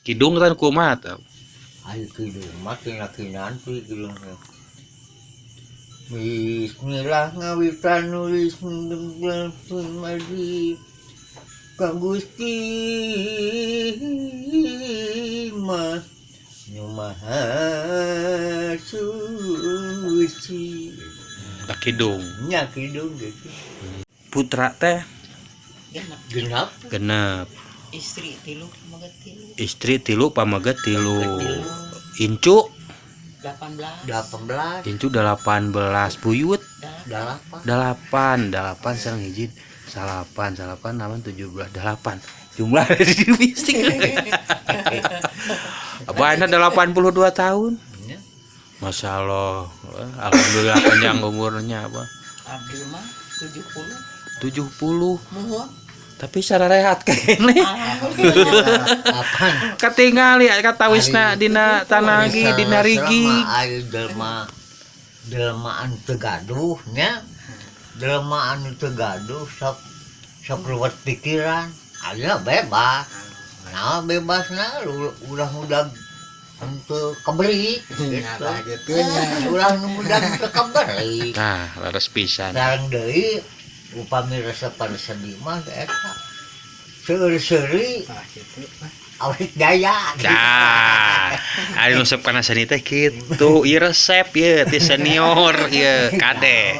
Kidung kan kumaha tah. Ayo kidung makin laki nanti kidung. Bismillah ngawitan nulis pun madi Kang Gusti mah Maha suci. Da kidung. Nya kidung gitu. Putra teh Genap. genep. Istri tilu pamaget tilu. Istri tilu pamaget tilu. Incu 18. 18. Incu 18, buyut 8. 8 sareng hiji salapan namun 17 8 jumlah di fisik. Abahna 82 tahun. Ya. Masya Allah, alhamdulillah panjang umurnya apa? Abdi mah 70. 70. Muhun. Tapi secara rehat kene. Apaan? Katingali kata wisna dina tanagi dina rigi. Ayo delmaan tegaduh nya. Delmaan tegaduh sok ruwet pikiran. Aya bebas. Nah bebasna udah untuk keberi gitu. Ulah mudah untuk keberi. Nah, laras pisan. Sareng deui upami resepan sedih mah eta. Seuri-seuri awet daya. Dah. Ari nu resep kana seni teh kitu, ieu resep ieu ti senior ieu kade.